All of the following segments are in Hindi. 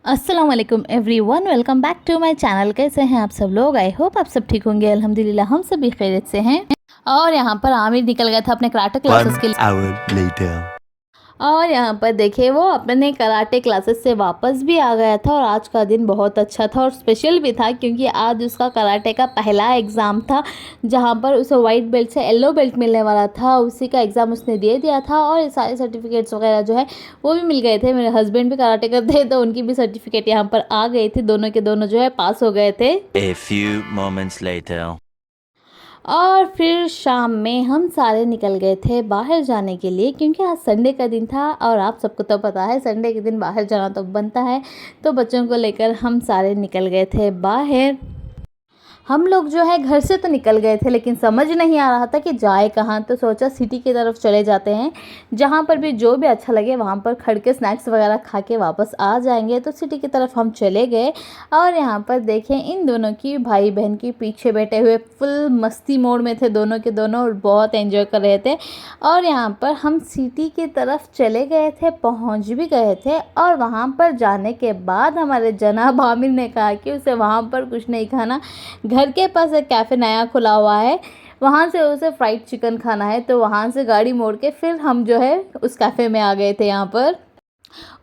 अस्सलाम वालेकुम everyone, welcome back to my channel. कैसे हैं आप सब लोग? आई होप आप सब ठीक होंगे। अल्हम्दुलिल्लाह हम सब भी खैरियत से हैं। और यहाँ पर आमिर निकल गया था अपने कराटे क्लासेस One के लिए। hour later. और यहाँ पर देखिए वो अपने कराटे क्लासेस से वापस भी आ गया था। और आज का दिन बहुत अच्छा था और स्पेशल भी था क्योंकि आज उसका कराटे का पहला एग्ज़ाम था, जहाँ पर उसे वाइट बेल्ट से येलो बेल्ट मिलने वाला था। उसी का एग्ज़ाम उसने दे दिया था और ये सारे सर्टिफिकेट्स वगैरह जो है वो भी मिल गए थे। मेरे हस्बैंड भी कराटे करते हैं तो उनकी भी सर्टिफिकेट यहाँ पर आ गई थी। दोनों के दोनों जो है पास हो गए थे। A few moments later. और फिर शाम में हम सारे निकल गए थे बाहर जाने के लिए क्योंकि आज संडे का दिन था और आप सबको तो पता है संडे के दिन बाहर जाना तो बनता है। तो बच्चों को लेकर हम सारे निकल गए थे बाहर। हम लोग जो है घर से तो निकल गए थे लेकिन समझ नहीं आ रहा था कि जाए कहाँ। तो सोचा सिटी की तरफ चले जाते हैं, जहाँ पर भी जो भी अच्छा लगे वहाँ पर खड़ के स्नैक्स वगैरह खा के वापस आ जाएंगे। तो सिटी की तरफ हम चले गए और यहाँ पर देखें इन दोनों की भाई बहन की पीछे बैठे हुए फुल मस्ती मोड में थे दोनों के दोनों और बहुत एंजॉय कर रहे थे। और यहाँ पर हम सिटी की तरफ चले गए थे, पहुँच भी गए थे। और वहाँ पर जाने के बाद हमारे जनाब आमिर ने कहा कि उसे वहाँ पर कुछ नहीं खाना, घर के पास एक कैफ़े नया खुला हुआ है, वहाँ से उसे फ्राइड चिकन खाना है। तो वहाँ से गाड़ी मोड़ के फिर हम जो है उस कैफ़े में आ गए थे। यहाँ पर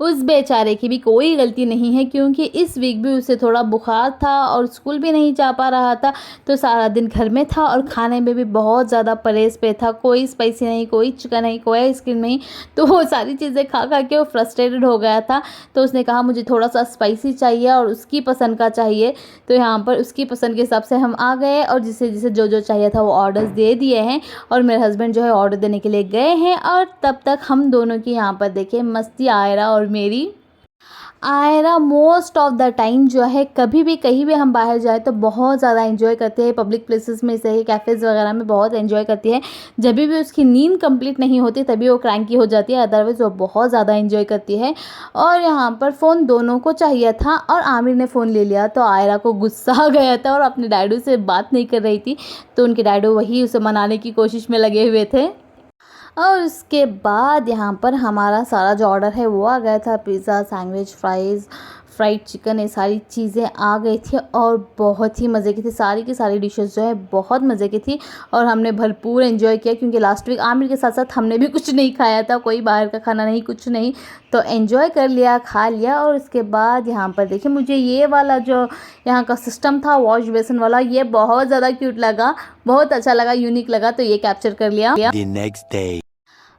उस बेचारे की भी कोई गलती नहीं है क्योंकि इस वीक भी उसे थोड़ा बुखार था और स्कूल भी नहीं जा पा रहा था। तो सारा दिन घर में था और खाने में भी बहुत ज़्यादा परहेज़ पे था। कोई स्पाइसी नहीं, कोई चिकन नहीं, कोई आइसक्रीम नहीं। तो वो सारी चीज़ें खा खा के वो फ्रस्ट्रेटेड हो गया था। तो उसने कहा मुझे थोड़ा सा स्पाइसी चाहिए और उसकी पसंद का चाहिए। तो यहाँ पर उसकी पसंद के हिसाब से हम आ गए और जिसे जिसे जो जो चाहिए था वो ऑर्डर्स दे दिए हैं। और मेरे हस्बैंड जो है ऑर्डर देने के लिए गए हैं। और तब तक हम दोनों की यहाँ पर देखिए मस्ती आयरा और मेरी। Aira most of the time जो है कभी भी कहीं भी हम बाहर जाए तो बहुत ज़्यादा एंजॉय करते हैं। पब्लिक प्लेसेस में से कैफ़ेज़ वगैरह में बहुत एंजॉय करती है। जब भी उसकी नींद कंप्लीट नहीं होती तभी वो क्रैंकी हो जाती है, अदरवाइज़ वो बहुत ज़्यादा एंजॉय करती है। और यहाँ पर फ़ोन दोनों को चाहिए था और आमिर ने फ़ोन ले लिया तो आयरा को गुस्सा आ गया था और अपने डैडू से बात नहीं कर रही थी। तो उनके डैडू वही उसे मनाने की कोशिश में लगे हुए थे। और उसके बाद यहाँ पर हमारा सारा जो ऑर्डर है वो आ गया था। Pizza, sandwich, fries, fried chicken, ये सारी चीज़ें आ गई थी और बहुत ही मज़े की थी। सारी की सारी डिशेस जो है बहुत मज़े की थी और हमने भरपूर एंजॉय किया क्योंकि लास्ट वीक आमिर के साथ साथ हमने भी कुछ नहीं खाया था, कोई बाहर का खाना नहीं, कुछ नहीं। तो एंजॉय कर लिया, खा लिया। और उसके बाद यहाँ पर देखिए मुझे ये वाला जो यहाँ का सिस्टम था वॉश बेसिन वाला, ये बहुत ज़्यादा क्यूट लगा, बहुत अच्छा लगा, यूनिक लगा। तो ये कैप्चर कर लिया। The next day.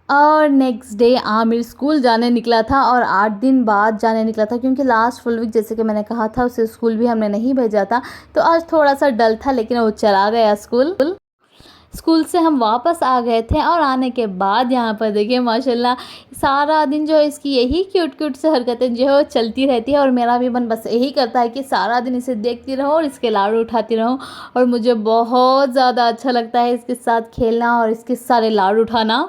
और नेक्स्ट डे आमिर स्कूल जाने निकला था और 8 दिन बाद जाने निकला था क्योंकि लास्ट फुल वीक जैसे कि मैंने कहा था उसे स्कूल भी हमने नहीं भेजा था। तो आज थोड़ा सा डल था लेकिन वो चला गया स्कूल। स्कूल से हम वापस आ गए थे और आने के बाद यहाँ पर देखिए माशाल्लाह सारा दिन जो है इसकी यही क्यूट क्यूट से हरकतें जो है वो चलती रहती है। और मेरा भी मन बस यही करता है कि सारा दिन इसे देखती रहूँ और इसके लाड़ उठाती रहूँ। और मुझे बहुत ज़्यादा अच्छा लगता है इसके साथ खेलना और इसके सारे लाड़ उठाना।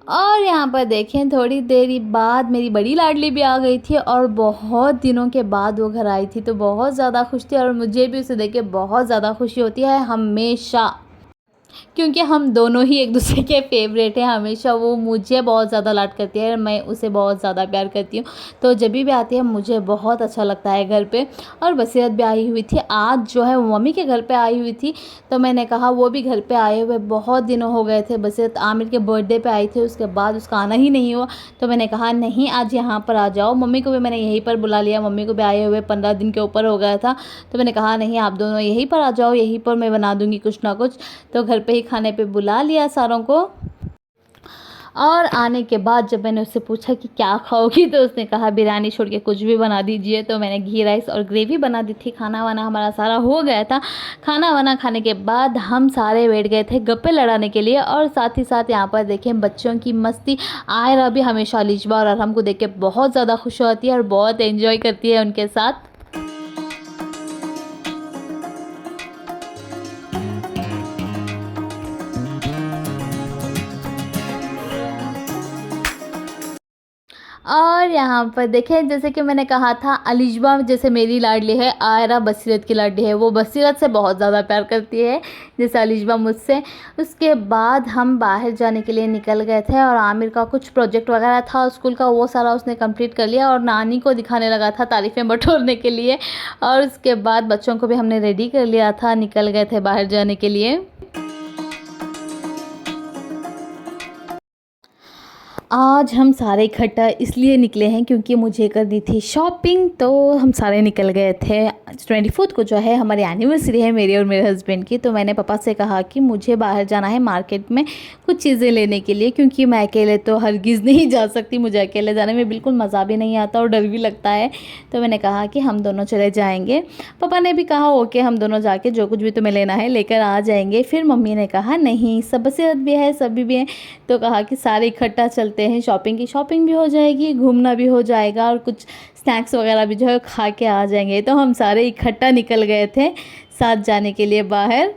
और यहाँ पर देखें थोड़ी देरी बाद मेरी बड़ी लाडली भी आ गई थी और बहुत दिनों के बाद वो घर आई थी तो बहुत ज़्यादा खुश थी। और मुझे भी उसे देख के बहुत ज़्यादा खुशी होती है हमेशा, क्योंकि हम दोनों ही एक दूसरे के फेवरेट हैं। हमेशा वो मुझे बहुत ज़्यादा लाड करती है, मैं उसे बहुत ज़्यादा प्यार करती हूँ। तो जब भी आती है मुझे बहुत अच्छा लगता है घर पे। और बसीरत भी आई हुई थी आज जो है वो मम्मी के घर पे आई हुई थी। तो मैंने कहा वो भी घर पे आए हुए बहुत दिनों हो गए थे। बसीरत आमिर के बर्थडे पे आई थी, उसके बाद उसका आना ही नहीं हुआ। तो मैंने कहा नहीं आज यहाँ पर आ जाओ। मम्मी को भी मैंने यहीं पर बुला लिया, मम्मी को भी आए हुए 15 दिन के ऊपर हो गया था। तो मैंने कहा नहीं आप दोनों यहीं पर आ जाओ, यहीं पर मैं बना दूँगी कुछ ना कुछ। तो घर पे ही खाने पे बुला लिया सारों को। और आने के बाद जब मैंने उससे पूछा कि क्या खाओगी तो उसने कहा बिरयानी छोड़ के कुछ भी बना दीजिए। तो मैंने घी राइस और ग्रेवी बना दी थी। खाना वाना हमारा सारा हो गया था। खाना वाना खाने के बाद हम सारे बैठ गए थे गप्पे लड़ाने के लिए। और साथ ही साथ यहाँ पर देखें बच्चों की मस्ती। आयरा भी हमेशा लिजबा और हमको देख के बहुत ज़्यादा खुश होती है और बहुत एंजॉय करती है उनके साथ। और और यहाँ पर देखें, जैसे कि मैंने कहा था, अलिशबा जैसे मेरी लाडली है, आयरा बसीरत की लाडली है। वो बसीरत से बहुत ज़्यादा प्यार करती है जैसे अलिशबा मुझसे। उसके बाद हम बाहर जाने के लिए निकल गए थे और आमिर का कुछ प्रोजेक्ट वगैरह था स्कूल का, वो सारा उसने कंप्लीट कर लिया और नानी को दिखाने लगा था तारीफ़ें बटोरने के लिए। और उसके बाद बच्चों को भी हमने रेडी कर लिया था, निकल गए थे बाहर जाने के लिए। आज हम सारे इकट्ठा इसलिए निकले हैं क्योंकि मुझे करनी थी शॉपिंग, तो हम सारे निकल गए थे। 24 को जो है हमारी एनिवर्सरी है मेरी और मेरे हस्बैंड की, तो मैंने पापा से कहा कि मुझे बाहर जाना है मार्केट में कुछ चीज़ें लेने के लिए, क्योंकि मैं अकेले तो हरगिज़ नहीं जा सकती। मुझे अकेले जाने में बिल्कुल मज़ा भी नहीं आता और डर भी लगता है। तो मैंने कहा कि हम दोनों चले जाएंगे। पापा ने भी कहा ओके, हम दोनों जाके जो कुछ भी तुम्हें लेना है लेकर आ जाएंगे। फिर मम्मी ने कहा नहीं, सब बसीरत भी है, सभी भी हैं, तो कहा कि सारे इकट्ठा चलते हैं, शॉपिंग की शॉपिंग भी हो जाएगी, घूमना भी हो जाएगा और कुछ स्नैक्स वगैरह भी जो है खा के आ जाएंगे। तो हम सारे इकट्ठा निकल गए थे साथ जाने के लिए बाहर।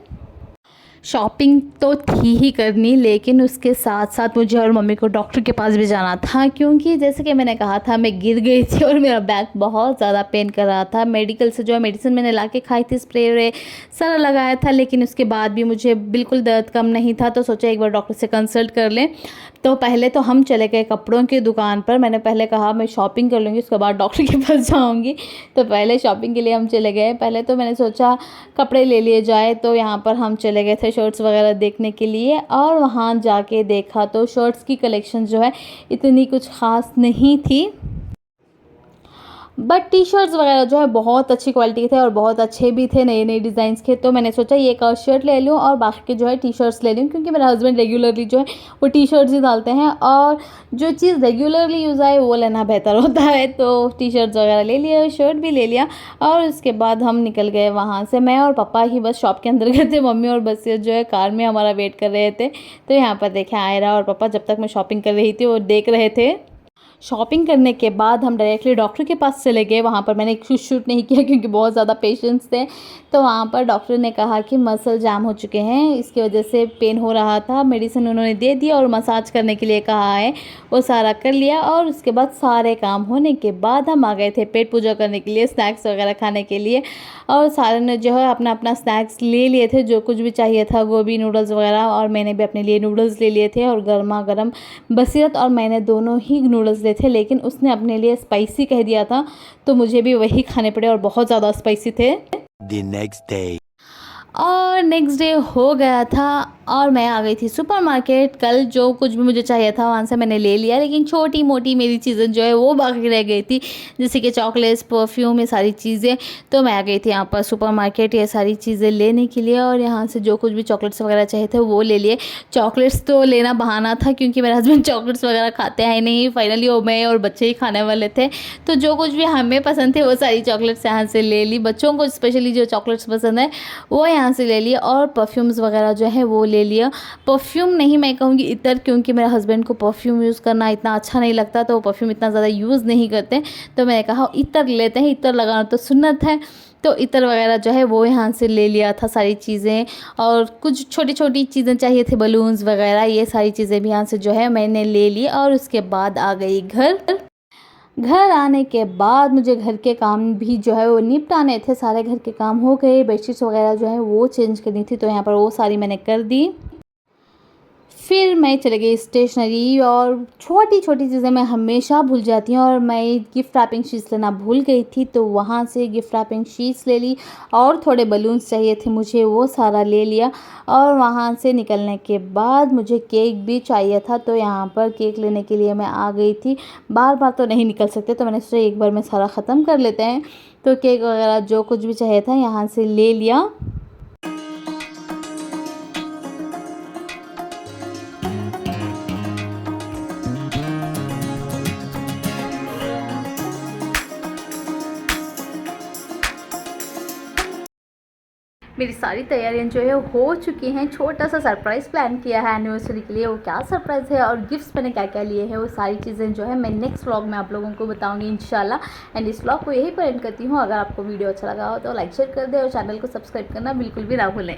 शॉपिंग तो थी ही करनी, लेकिन उसके साथ साथ मुझे और मम्मी को डॉक्टर के पास भी जाना था, क्योंकि जैसे कि मैंने कहा था मैं गिर गई थी और मेरा बैक बहुत ज़्यादा पेन कर रहा था। मेडिकल से जो है मेडिसिन मैंने ला के खाई थी, स्प्रे व्रे सारा लगाया था, लेकिन उसके बाद भी मुझे बिल्कुल दर्द कम नहीं था। तो सोचा एक बार डॉक्टर से कंसल्ट कर लें। तो पहले तो हम चले गए कपड़ों की दुकान पर। मैंने पहले कहा मैं शॉपिंग कर लूँगी, उसके बाद डॉक्टर के पास जाऊँगी। तो पहले शॉपिंग के लिए हम चले गए। पहले तो मैंने सोचा कपड़े ले लिए जाए, तो यहाँ पर हम चले गए थे शर्ट्स वगैरह देखने के लिए। और वहाँ जाके देखा तो शर्ट्स की कलेक्शन जो है इतनी कुछ ख़ास नहीं थी, बट टी शर्ट्स वगैरह जो है बहुत अच्छी क्वालिटी के थे और बहुत अच्छे भी थे, नए नए डिज़ाइंस के। तो मैंने सोचा ये एक शर्ट ले लूँ और बाकी के जो है टी शर्ट्स ले लूँ, क्योंकि मेरा हस्बैंड रेगुलरली जो है वो टी शर्ट्स ही डालते हैं और जो चीज़ रेगुलरली यूज़ आए वो लेना बेहतर होता है। तो टी शर्ट्स वगैरह ले लिया, शर्ट भी ले लिया और उसके बाद हम निकल गए वहाँ से। मैं और पापा ही बस शॉप के अंदर गए थे, मम्मी और बस जो है कार में हमारा वेट कर रहे थे। तो यहाँ पर देखें आयरा और पापा जब तक मैं शॉपिंग कर रही थी वो देख रहे थे। शॉपिंग करने के बाद हम डायरेक्टली डॉक्टर के पास चले गए। वहाँ पर मैंने कुछ शूट नहीं किया क्योंकि बहुत ज़्यादा पेशेंट्स थे। तो वहाँ पर डॉक्टर ने कहा कि मसल जाम हो चुके हैं, इसकी वजह से पेन हो रहा था। मेडिसिन उन्होंने दे दी और मसाज करने के लिए कहा है, वो सारा कर लिया। और उसके बाद सारे काम होने के बाद हम आ गए थे पेट पूजा करने के लिए, स्नैक्स वगैरह खाने के लिए। और सारे ने जो है अपना अपना स्नैक्स ले लिए थे, जो कुछ भी चाहिए था, गोभी नूडल्स वगैरह। और मैंने भी अपने लिए नूडल्स ले लिए थे और गर्मा गर्म। बसीरत और मैंने दोनों ही नूडल्स थे, लेकिन उसने अपने लिए स्पाइसी कह दिया था, तो मुझे भी वही खाने पड़े और बहुत ज़्यादा स्पाइसी थे। The next day. और नेक्स्ट डे हो गया था और मैं आ गई थी सुपरमार्केट। कल जो कुछ भी मुझे चाहिए था वहाँ से मैंने ले लिया, लेकिन छोटी मोटी मेरी चीज़ें जो है वो बाकी रह गई थी, जैसे कि चॉकलेट्स, परफ्यूम, ये सारी चीज़ें। तो मैं आ गई थी यहाँ पर सुपरमार्केट ये सारी चीज़ें लेने के लिए और यहाँ से जो कुछ भी चॉकलेट्स वगैरह चाहिए थे वो ले लिए। चॉकलेट्स तो लेना बहाना था क्योंकि मेरे हस्बैंड चॉकलेट्स वगैरह खाते हैं नहीं, फाइनली वो मैं और बच्चे ही खाने वाले थे। तो जो कुछ भी हमें पसंद थे वो सारी चॉकलेट्स यहाँ से ले ली। बच्चों को स्पेशली जो चॉकलेट्स पसंद है वो यहाँ से ले लिया और परफ्यूम्स वगैरह जो है वो ले लिया। परफ्यूम नहीं, मैं कहूँगी इतर, क्योंकि मेरे हस्बैंड को परफ्यूम यूज़ करना इतना अच्छा नहीं लगता, तो वो परफ्यूम इतना ज़्यादा यूज़ नहीं करते। तो मैंने कहा इतर लेते हैं, इतर लगाना तो सुन्नत है। तो इतर वगैरह जो है वो यहाँ से ले लिया था सारी चीज़ें। और कुछ छोटी छोटी चीज़ें चाहिए थे, बलून्स वगैरह, ये सारी चीज़ें भी यहाँ से जो है मैंने ले ली। और उसके बाद आ गई घर आने के बाद मुझे घर के काम भी जो है वो निपटाने थे। सारे घर के काम हो गए, बेडशीट्स वगैरह जो है वो चेंज करनी थी, तो यहाँ पर वो सारी मैंने कर दी। फिर मैं चली गई स्टेशनरी और छोटी छोटी चीज़ें मैं हमेशा भूल जाती हूँ और मैं गिफ्ट रैपिंग शीट्स लेना भूल गई थी, तो वहाँ से गिफ्ट रैपिंग शीट्स ले ली। और थोड़े बलून्स चाहिए थे मुझे, वो सारा ले लिया। और वहाँ से निकलने के बाद मुझे केक भी चाहिए था, तो यहाँ पर केक लेने के लिए मैं आ गई थी। बार बार तो नहीं निकल सकते, तो मैंने सोचा एक बार में सारा ख़त्म कर लेते हैं। तो केक वगैरह जो कुछ भी चाहिए था यहाँ से ले लिया। मेरी सारी तैयारियां जो है हो चुकी हैं। छोटा सा सरप्राइज़ प्लान किया है एनिवर्सरी के लिए, वो क्या सरप्राइज़ है और गिफ्ट्स मैंने क्या क्या लिए हैं वो सारी चीज़ें जो है मैं नेक्स्ट व्लॉग में आप लोगों को बताऊंगी इंशाल्लाह। एंड इस व्लॉग को यही पर एंड करती हूँ। अगर आपको वीडियो अच्छा लगा हो तो लाइक शेयर कर दें और चैनल को सब्सक्राइब करना बिल्कुल भी ना भूलें।